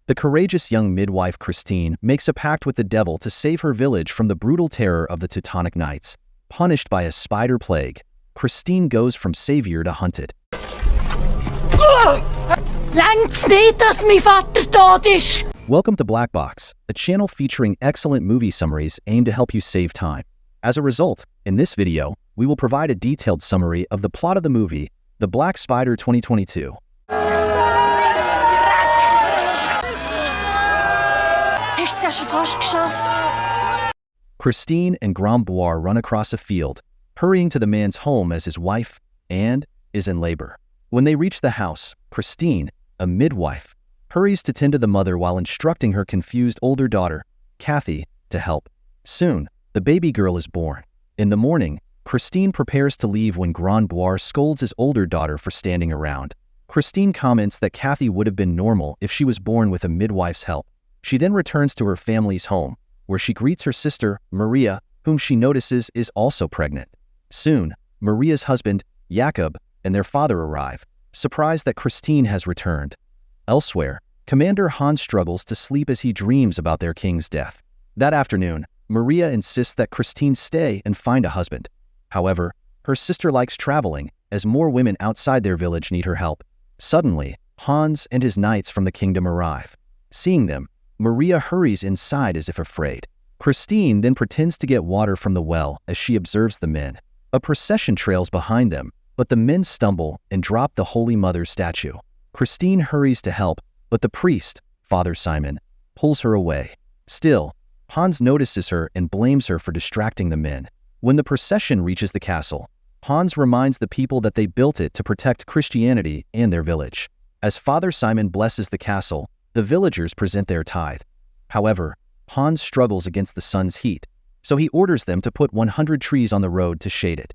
The courageous young midwife Christine makes a pact with the devil to save her village from the brutal terror of the Teutonic Knights. Punished by a spider plague, Christine goes from savior to hunted. Längt's nicht, dass mein Vater tot ist! Welcome to Black Box, a channel featuring excellent movie summaries aimed to help you save time. As a result, in this video, we will provide a detailed summary of the plot of the movie, The Black Spider 2022. Hast du es ja schon fast geschafft? Christine and Grombois run across a field, hurrying to the man's home as his wife, Anne, is in labor. When they reach the house, Christine, a midwife, hurries to tend to the mother while instructing her confused older daughter, Kathy, to help. Soon, the baby girl is born. In the morning, Christine prepares to leave when Grombois scolds his older daughter for standing around. Christine comments that Kathy would have been normal if she was born with a midwife's help. She then returns to her family's home, where she greets her sister, Maria, whom she notices is also pregnant. Soon, Maria's husband, Jakob, and their father arrive, surprised that Christine has returned. Elsewhere, Commander Hans struggles to sleep as he dreams about their king's death. That afternoon, Maria insists that Christine stay and find a husband. However, her sister likes traveling, as more women outside their village need her help. Suddenly, Hans and his knights from the kingdom arrive. Seeing them, Maria hurries inside as if afraid. Christine then pretends to get water from the well as she observes the men. A procession trails behind them, but the men stumble and drop the Holy Mother's statue. Christine hurries to help, but the priest, Father Simon, pulls her away. Still, Hans notices her and blames her for distracting the men. When the procession reaches the castle, Hans reminds the people that they built it to protect Christianity and their village. As Father Simon blesses the castle, the villagers present their tithe. However, Hans struggles against the sun's heat, so he orders them to put 100 trees on the road to shade it.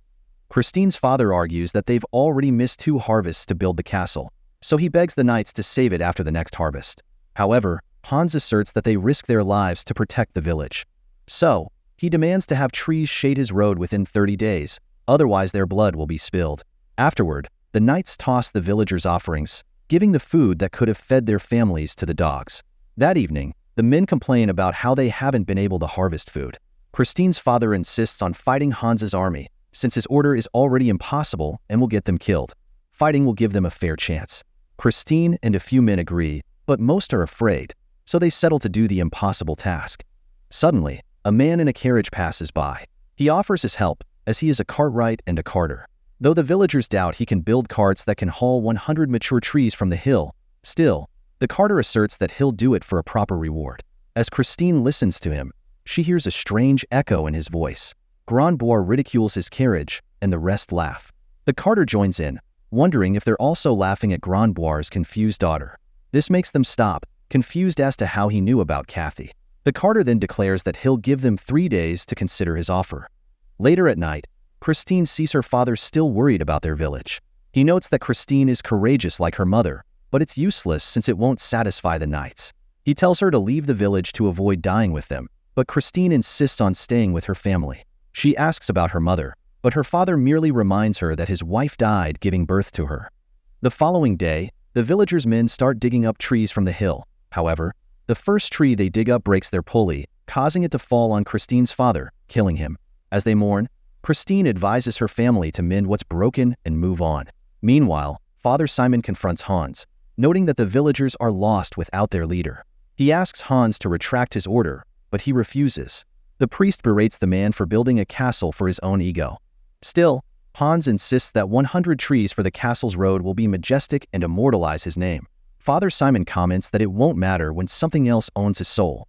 Christine's father argues that they've already missed 2 harvests to build the castle, so he begs the knights to save it after the next harvest. However, Hans asserts that they risk their lives to protect the village. So, he demands to have trees shade his road within 30 days, otherwise their blood will be spilled. Afterward, the knights toss the villagers' offerings, giving the food that could have fed their families to the dogs. That evening, the men complain about how they haven't been able to harvest food. Christine's father insists on fighting Hans's army, since his order is already impossible and will get them killed. Fighting will give them a fair chance. Christine and a few men agree, but most are afraid, so they settle to do the impossible task. Suddenly, a man in a carriage passes by. He offers his help, as he is a cartwright and a carter. Though the villagers doubt he can build carts that can haul 100 mature trees from the hill, still, the carter asserts that he'll do it for a proper reward. As Christine listens to him, she hears a strange echo in his voice. Grombois ridicules his carriage, and the rest laugh. The carter joins in, wondering if they're also laughing at Grombois' confused daughter. This makes them stop, confused as to how he knew about Kathy. The carter then declares that he'll give them 3 days to consider his offer. Later at night, Christine sees her father still worried about their village. He notes that Christine is courageous like her mother, but it's useless since it won't satisfy the knights. He tells her to leave the village to avoid dying with them, but Christine insists on staying with her family. She asks about her mother, but her father merely reminds her that his wife died giving birth to her. The following day, the villagers' men start digging up trees from the hill. However, the first tree they dig up breaks their pulley, causing it to fall on Christine's father, killing him. As they mourn, Christine advises her family to mend what's broken and move on. Meanwhile, Father Simon confronts Hans, noting that the villagers are lost without their leader. He asks Hans to retract his order, but he refuses. The priest berates the man for building a castle for his own ego. Still, Hans insists that 100 trees for the castle's road will be majestic and immortalize his name. Father Simon comments that it won't matter when something else owns his soul.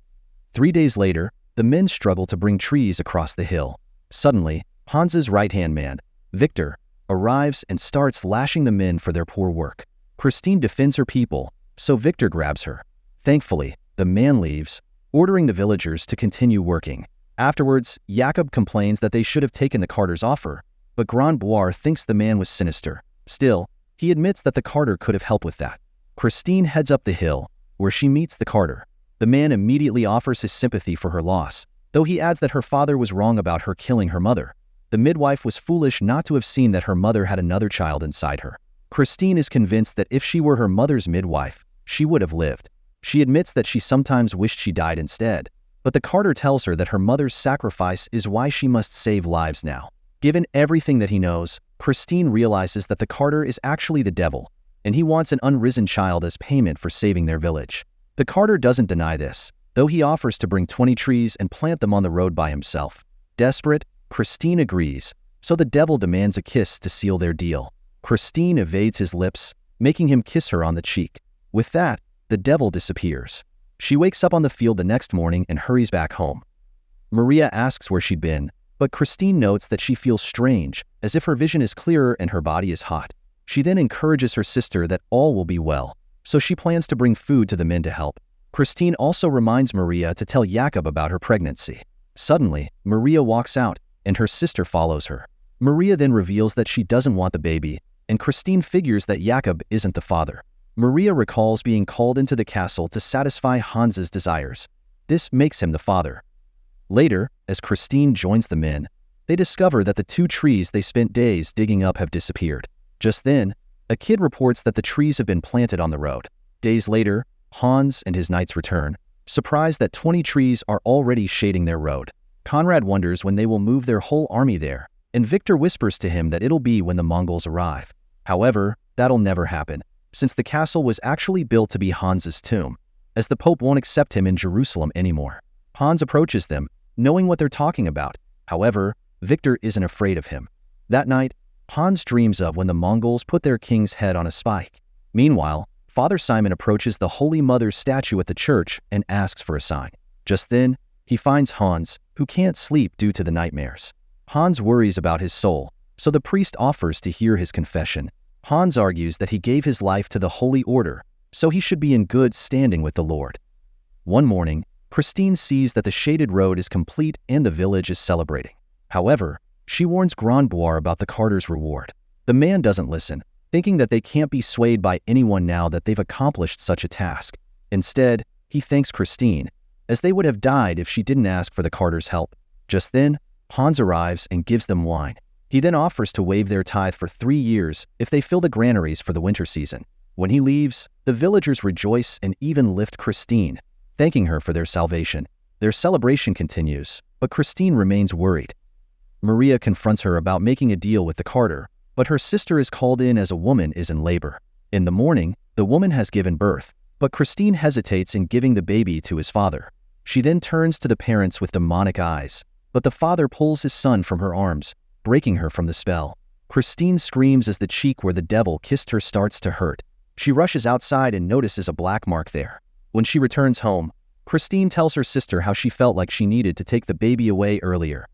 3 days later, the men struggle to bring trees across the hill. Suddenly, Hans's right-hand man, Victor, arrives and starts lashing the men for their poor work. Christine defends her people, so Victor grabs her. Thankfully, the man leaves, ordering the villagers to continue working. Afterwards, Jakob complains that they should have taken the carter's offer, but Grombois thinks the man was sinister. Still, he admits that the carter could have helped with that. Christine heads up the hill, where she meets the carter. The man immediately offers his sympathy for her loss, though he adds that her father was wrong about her killing her mother. The midwife was foolish not to have seen that her mother had another child inside her. Christine is convinced that if she were her mother's midwife, she would have lived. She admits that she sometimes wished she died instead, but the carter tells her that her mother's sacrifice is why she must save lives now. Given everything that he knows, Christine realizes that the carter is actually the devil, and he wants an unrisen child as payment for saving their village. The carter doesn't deny this, though he offers to bring 20 trees and plant them on the road by himself. Desperate, Christine agrees, so the devil demands a kiss to seal their deal. Christine evades his lips, making him kiss her on the cheek. With that, the devil disappears. She wakes up on the field the next morning and hurries back home. Maria asks where she'd been, but Christine notes that she feels strange, as if her vision is clearer and her body is hot. She then encourages her sister that all will be well, so she plans to bring food to the men to help. Christine also reminds Maria to tell Jakob about her pregnancy. Suddenly, Maria walks out, and her sister follows her. Maria then reveals that she doesn't want the baby, and Christine figures that Jakob isn't the father. Maria recalls being called into the castle to satisfy Hans's desires. This makes him the father. Later, as Christine joins the men, they discover that the 2 trees they spent days digging up have disappeared. Just then, a kid reports that the trees have been planted on the road. Days later, Hans and his knights return, surprised that 20 trees are already shading their road. Conrad wonders when they will move their whole army there, and Victor whispers to him that it'll be when the Mongols arrive. However, that'll never happen, since the castle was actually built to be Hans's tomb, as the Pope won't accept him in Jerusalem anymore. Hans approaches them, knowing what they're talking about. However, Victor isn't afraid of him. That night, Hans dreams of when the Mongols put their king's head on a spike. Meanwhile, Father Simon approaches the Holy Mother's statue at the church and asks for a sign. Just then, he finds Hans, who can't sleep due to the nightmares. Hans worries about his soul, so the priest offers to hear his confession. Hans argues that he gave his life to the Holy Order, so he should be in good standing with the Lord. One morning, Christine sees that the shaded road is complete and the village is celebrating. However, she warns Grandboire about the carter's reward. The man doesn't listen, thinking that they can't be swayed by anyone now that they've accomplished such a task. Instead, he thanks Christine, as they would have died if she didn't ask for the carter's help. Just then, Hans arrives and gives them wine. He then offers to waive their tithe for 3 years if they fill the granaries for the winter season. When he leaves, the villagers rejoice and even lift Christine, thanking her for their salvation. Their celebration continues, but Christine remains worried. Maria confronts her about making a deal with the carter, but her sister is called in as a woman is in labor. In the morning, the woman has given birth, but Christine hesitates in giving the baby to his father. She then turns to the parents with demonic eyes, but the father pulls his son from her arms, breaking her from the spell. Christine screams as the cheek where the devil kissed her starts to hurt. She rushes outside and notices a black mark there. When she returns home, Christine tells her sister how she felt like she needed to take the baby away earlier.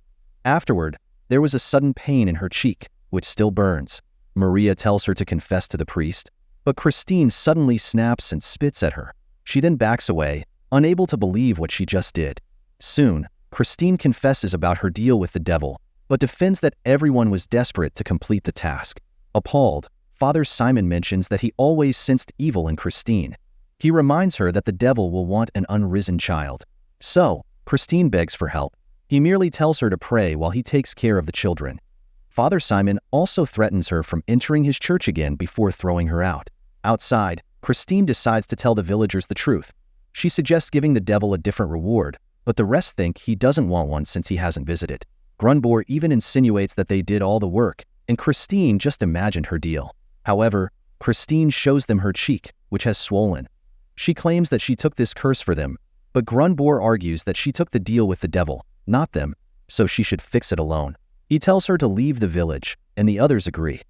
Afterward, there was a sudden pain in her cheek, which still burns. Maria tells her to confess to the priest, but Christine suddenly snaps and spits at her. She then backs away, unable to believe what she just did. Soon, Christine confesses about her deal with the devil, but defends that everyone was desperate to complete the task. Appalled, Father Simon mentions that he always sensed evil in Christine. He reminds her that the devil will want an unrisen child. So, Christine begs for help. He merely tells her to pray while he takes care of the children. Father Simon also threatens her from entering his church again before throwing her out. Outside, Christine decides to tell the villagers the truth. She suggests giving the devil a different reward, but the rest think he doesn't want one since he hasn't visited. Grunboir even insinuates that they did all the work, and Christine just imagined her deal. However, Christine shows them her cheek, which has swollen. She claims that she took this curse for them, but Grunboir argues that she took the deal with the devil, not them, so she should fix it alone. He tells her to leave the village, and the others agree.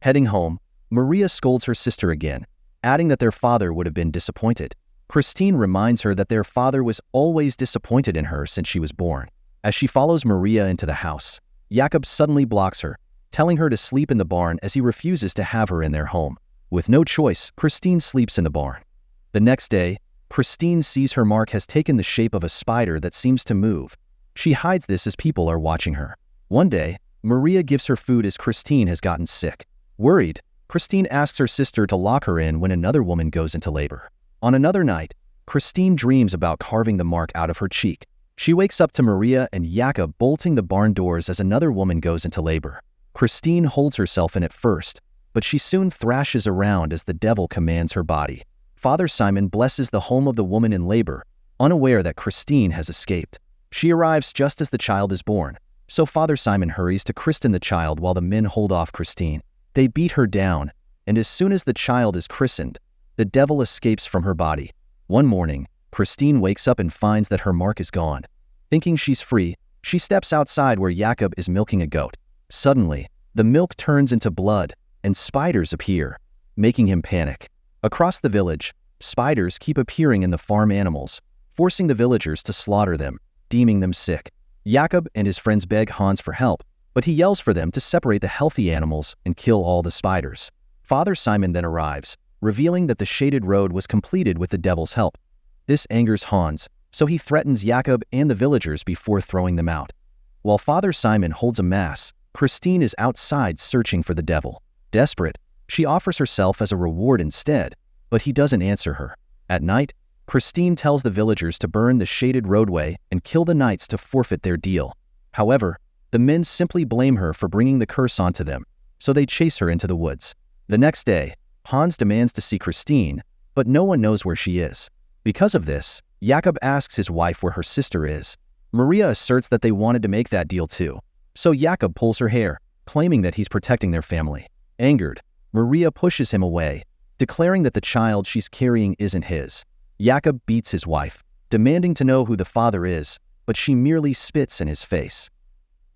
Heading home, Maria scolds her sister again, adding that their father would have been disappointed. Christine reminds her that their father was always disappointed in her since she was born. As she follows Maria into the house, Jakob suddenly blocks her, telling her to sleep in the barn as he refuses to have her in their home. With no choice, Christine sleeps in the barn. The next day, Christine sees her mark has taken the shape of a spider that seems to move. She hides this as people are watching her. One day, Maria gives her food as Christine has gotten sick. Worried, Christine asks her sister to lock her in when another woman goes into labor. On another night, Christine dreams about carving the mark out of her cheek. She wakes up to Maria and Jakob bolting the barn doors as another woman goes into labor. Christine holds herself in at first, but she soon thrashes around as the devil commands her body. Father Simon blesses the home of the woman in labor, unaware that Christine has escaped. She arrives just as the child is born, so Father Simon hurries to christen the child while the men hold off Christine. They beat her down, and as soon as the child is christened, the devil escapes from her body. One morning, Christine wakes up and finds that her mark is gone. Thinking she's free, she steps outside where Jakob is milking a goat. Suddenly, the milk turns into blood, and spiders appear, making him panic. Across the village, spiders keep appearing in the farm animals, forcing the villagers to slaughter them, deeming them sick. Jakob and his friends beg Hans for help, but he yells for them to separate the healthy animals and kill all the spiders. Father Simon then arrives, revealing that the shaded road was completed with the devil's help. This angers Hans, so he threatens Jakob and the villagers before throwing them out. While Father Simon holds a mass, Christine is outside searching for the devil. Desperate, she offers herself as a reward instead, but he doesn't answer her. At night, Christine tells the villagers to burn the shaded roadway and kill the knights to forfeit their deal. However, the men simply blame her for bringing the curse onto them, so they chase her into the woods. The next day, Hans demands to see Christine, but no one knows where she is. Because of this, Jakob asks his wife where her sister is. Maria asserts that they wanted to make that deal too, so Jakob pulls her hair, claiming that he's protecting their family. Angered, Maria pushes him away, declaring that the child she's carrying isn't his. Jakob beats his wife, demanding to know who the father is, but she merely spits in his face.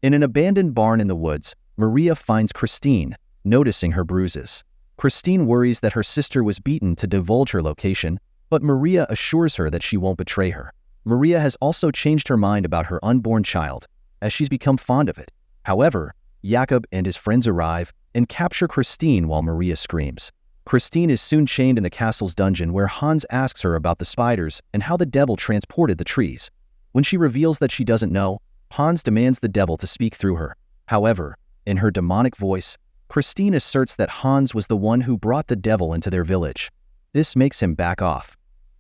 In an abandoned barn in the woods, Maria finds Christine, noticing her bruises. Christine worries that her sister was beaten to divulge her location, but Maria assures her that she won't betray her. Maria has also changed her mind about her unborn child, as she's become fond of it. However, Jakob and his friends arrive and capture Christine while Maria screams. Christine is soon chained in the castle's dungeon where Hans asks her about the spiders and how the devil transported the trees. When she reveals that she doesn't know, Hans demands the devil to speak through her. However, in her demonic voice, Christine asserts that Hans was the one who brought the devil into their village. This makes him back off.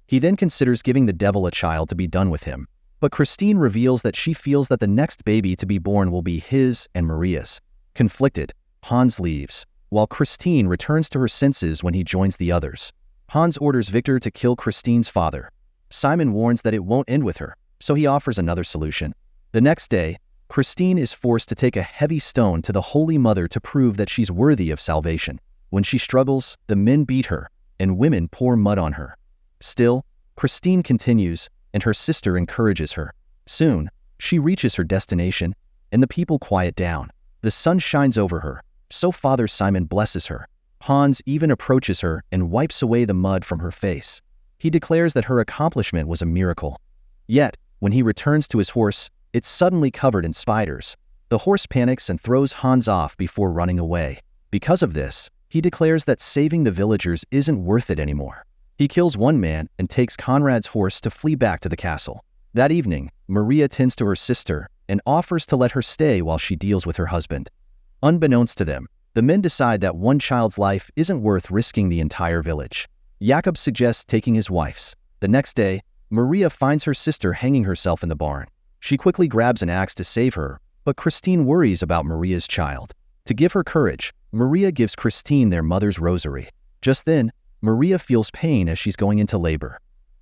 He then considers giving the devil a child to be done with him, but Christine reveals that she feels that the next baby to be born will be his and Maria's. Conflicted, Hans leaves, while Christine returns to her senses when he joins the others. Hans orders Victor to kill Christine's father. Simon warns that it won't end with her, so he offers another solution. The next day, Christine is forced to take a heavy stone to the Holy Mother to prove that she's worthy of salvation. When she struggles, the men beat her, and women pour mud on her. Still, Christine continues, and her sister encourages her. Soon, she reaches her destination, and the people quiet down. The sun shines over her, so Father Simon blesses her. Hans even approaches her and wipes away the mud from her face. He declares that her accomplishment was a miracle. Yet, when he returns to his horse, it's suddenly covered in spiders. The horse panics and throws Hans off before running away. Because of this, he declares that saving the villagers isn't worth it anymore. He kills one man and takes Conrad's horse to flee back to the castle. That evening, Maria tends to her sister and offers to let her stay while she deals with her husband. Unbeknownst to them, the men decide that one child's life isn't worth risking the entire village. Jakob suggests taking his wife's. The next day, Maria finds her sister hanging herself in the barn. She quickly grabs an axe to save her, but Christine worries about Maria's child. To give her courage, Maria gives Christine their mother's rosary. Just then, Maria feels pain as she's going into labor.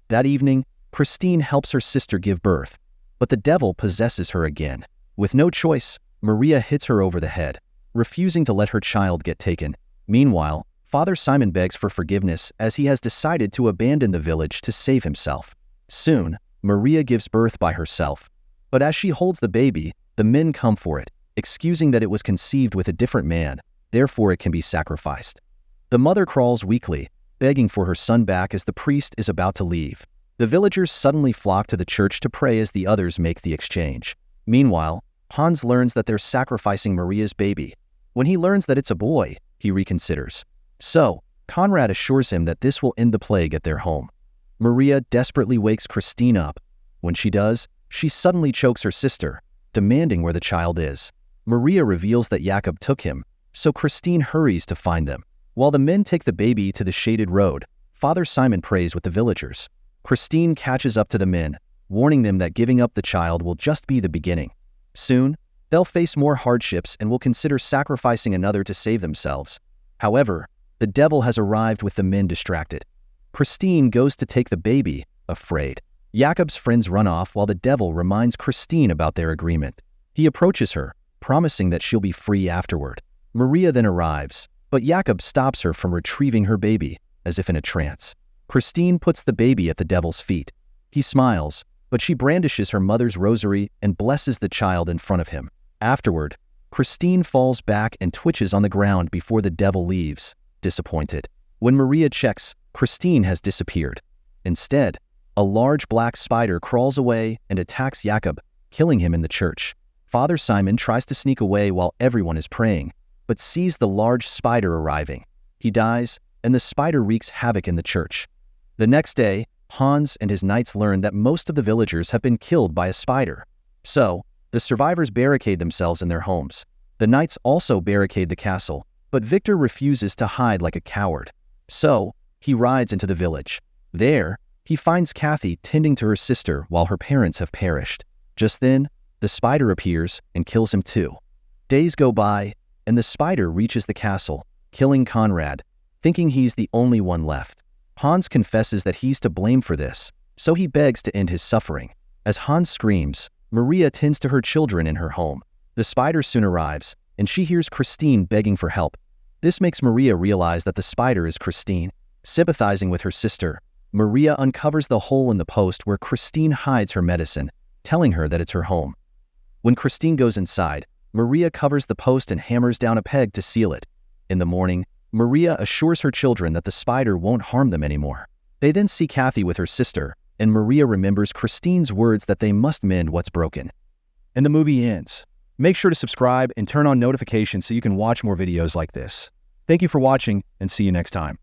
That evening, Christine helps her sister give birth, but the devil possesses her again. With no choice, Maria hits her over the head, refusing to let her child get taken. Meanwhile, Father Simon begs for forgiveness as he has decided to abandon the village to save himself. Soon, Maria gives birth by herself, but as she holds the baby, the men come for it, excusing that it was conceived with a different man, therefore it can be sacrificed. The mother crawls weakly, begging for her son back as the priest is about to leave. The villagers suddenly flock to the church to pray as the others make the exchange. Meanwhile, Hans learns that they're sacrificing Maria's baby. When he learns that it's a boy, he reconsiders. So, Conrad assures him that this will end the plague at their home. Maria desperately wakes Christine up. When she does, she suddenly chokes her sister, demanding where the child is. Maria reveals that Jakob took him, so Christine hurries to find them. While the men take the baby to the shaded road, Father Simon prays with the villagers. Christine catches up to the men, warning them that giving up the child will just be the beginning. Soon, they'll face more hardships and will consider sacrificing another to save themselves. However, the devil has arrived with the men distracted. Christine goes to take the baby, afraid. Jakob's friends run off while the devil reminds Christine about their agreement. He approaches her, promising that she'll be free afterward. Maria then arrives, but Jakob stops her from retrieving her baby, as if in a trance. Christine puts the baby at the devil's feet. He smiles, but she brandishes her mother's rosary and blesses the child in front of him. Afterward, Christine falls back and twitches on the ground before the devil leaves, disappointed. When Maria checks, Christine has disappeared. Instead, a large black spider crawls away and attacks Jakob, killing him in the church. Father Simon tries to sneak away while everyone is praying, but sees the large spider arriving. He dies, and the spider wreaks havoc in the church. The next day, Hans and his knights learn that most of the villagers have been killed by a spider. So, the survivors barricade themselves in their homes. The knights also barricade the castle, but Victor refuses to hide like a coward. So, he rides into the village. There, he finds Kathy tending to her sister while her parents have perished. Just then, the spider appears and kills him too. Days go by, and the spider reaches the castle, killing Conrad, thinking he's the only one left. Hans confesses that he's to blame for this, so he begs to end his suffering. As Hans screams, Maria tends to her children in her home. The spider soon arrives, and she hears Christine begging for help. This makes Maria realize that the spider is Christine. Sympathizing with her sister, Maria uncovers the hole in the post where Christine hides her medicine, telling her that it's her home. When Christine goes inside, Maria covers the post and hammers down a peg to seal it. In the morning, Maria assures her children that the spider won't harm them anymore. They then see Kathy with her sister, and Maria remembers Christine's words that they must mend what's broken. And the movie ends. Make sure to subscribe and turn on notifications so you can watch more videos like this. Thank you for watching, and see you next time.